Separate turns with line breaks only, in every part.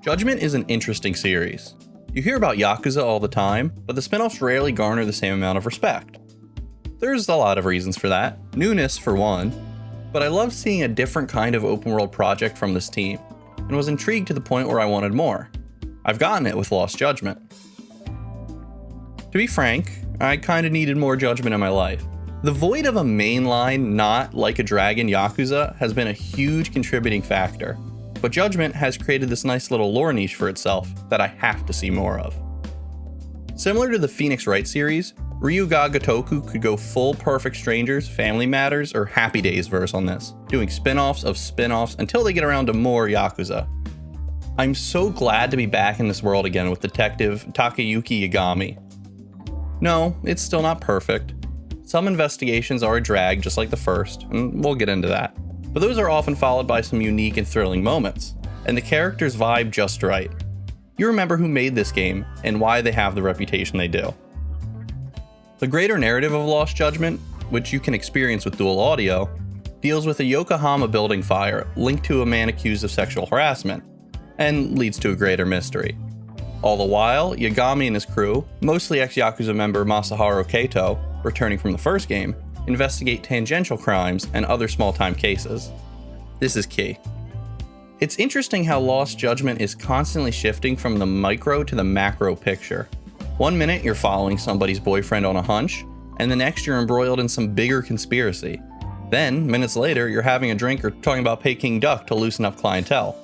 Judgment is an interesting series. You hear about Yakuza all the time, but the spin-offs rarely garner the same amount of respect. There's a lot of reasons for that, newness for one, but I love seeing a different kind of open world project from this team, and was intrigued to the point where I wanted more. I've gotten it with Lost Judgement. To be frank, I kinda needed more Judgment in my life. The void of a mainline, not like a dragon Yakuza has been a huge contributing factor. But Judgment has created this nice little lore niche for itself that I have to see more of. Similar to the Phoenix Wright series, Ryuga Gotoku could go full Perfect Strangers, Family Matters, or Happy Days verse on this, doing spin-offs of spin-offs until they get around to more Yakuza. I'm so glad to be back in this world again with Detective Takayuki Yagami. No, it's still not perfect. Some investigations are a drag just like the first, and we'll get into that. But those are often followed by some unique and thrilling moments, and the characters vibe just right. You remember who made this game, and why they have the reputation they do. The greater narrative of Lost Judgement, which you can experience with dual audio, deals with a Yokohama building fire linked to a man accused of sexual harassment, and leads to a greater mystery. All the while, Yagami and his crew, mostly ex-Yakuza member Masaharu Kato, returning from the first game, investigate tangential crimes and other small-time cases. This is key. It's interesting how Lost Judgement is constantly shifting from the micro to the macro picture. One minute you're following somebody's boyfriend on a hunch, and the next you're embroiled in some bigger conspiracy. Then, minutes later, you're having a drink or talking about Peking duck to loosen up clientele.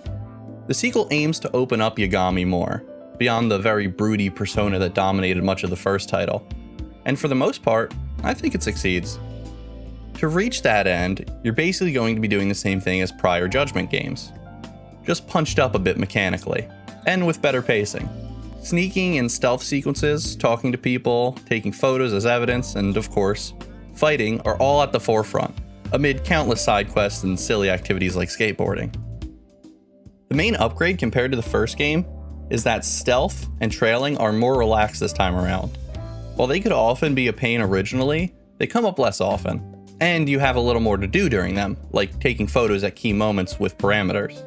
The sequel aims to open up Yagami more, beyond the very broody persona that dominated much of the first title. And for the most part, I think it succeeds. To reach that end, you're basically going to be doing the same thing as prior Judgment games, just punched up a bit mechanically, and with better pacing. Sneaking and stealth sequences, talking to people, taking photos as evidence, and of course, fighting are all at the forefront, amid countless side quests and silly activities like skateboarding. The main upgrade compared to the first game is that stealth and trailing are more relaxed this time around. While they could often be a pain originally, they come up less often. And you have a little more to do during them, like taking photos at key moments with parameters.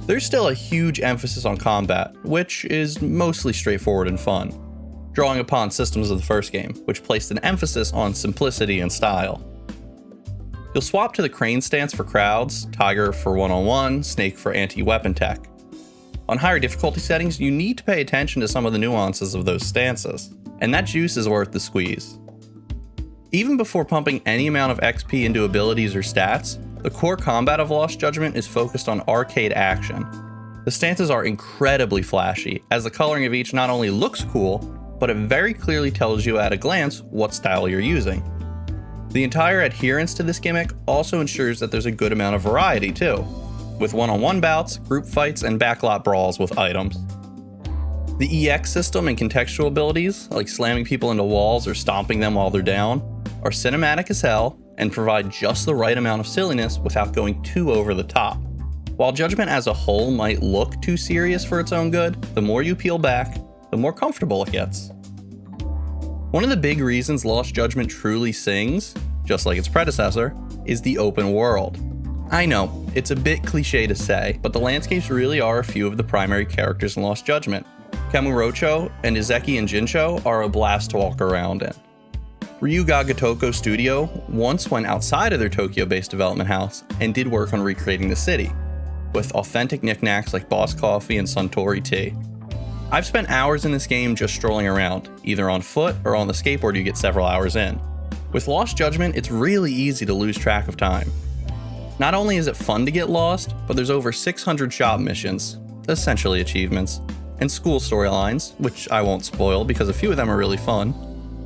There's still a huge emphasis on combat, which is mostly straightforward and fun, drawing upon systems of the first game, which placed an emphasis on simplicity and style. You'll swap to the crane stance for crowds, tiger for one-on-one, snake for anti-weapon tech. On higher difficulty settings, you need to pay attention to some of the nuances of those stances, and that juice is worth the squeeze. Even before pumping any amount of XP into abilities or stats, the core combat of Lost Judgement is focused on arcade action. The stances are incredibly flashy, as the coloring of each not only looks cool, but it very clearly tells you at a glance what style you're using. The entire adherence to this gimmick also ensures that there's a good amount of variety too, with one-on-one bouts, group fights, and backlot brawls with items. The EX system and contextual abilities, like slamming people into walls or stomping them while they're down, are cinematic as hell and provide just the right amount of silliness without going too over the top. While Judgment as a whole might look too serious for its own good, the more you peel back, the more comfortable it gets. One of the big reasons Lost Judgement truly sings, just like its predecessor, is the open world. I know, it's a bit cliche to say, but the landscapes really are a few of the primary characters in Lost Judgement. Kamurocho and Izeki and Jinsho are a blast to walk around in. Ryuga Gotoku Studio once went outside of their Tokyo-based development house and did work on recreating the city, with authentic knickknacks like Boss Coffee and Suntory Tea. I've spent hours in this game just strolling around, either on foot or on the skateboard you get several hours in. With Lost Judgement, it's really easy to lose track of time. Not only is it fun to get lost, but there's over 600 shop missions, essentially achievements, and school storylines, which I won't spoil because a few of them are really fun.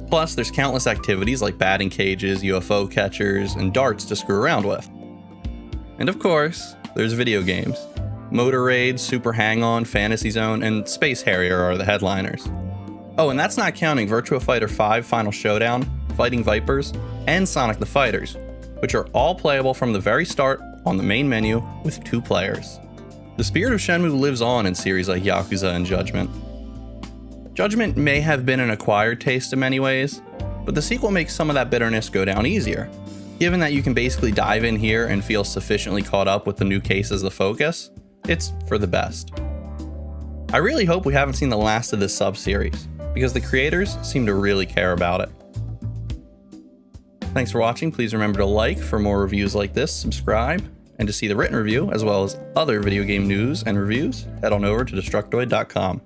Plus, there's countless activities like batting cages, UFO catchers, and darts to screw around with. And of course, there's video games. Motor Raid, Super Hang-On, Fantasy Zone, and Space Harrier are the headliners. Oh, and that's not counting Virtua Fighter 5 Final Showdown, Fighting Vipers, and Sonic the Fighters, which are all playable from the very start on the main menu with 2 players. The spirit of Shenmue lives on in series like Yakuza and Judgment. Judgment may have been an acquired taste in many ways, but but the sequel makes some of that bitterness go down easier. Given that you can basically dive in here and feel sufficiently caught up with the new case as the focus, it's for the best. I really hope we haven't seen the last of this sub-series, because the creators seem to really care about it. Thanks for watching. Please remember to like for more reviews like this, subscribe, and to see the written review as well as other video game news and reviews, head on over to Destructoid.com.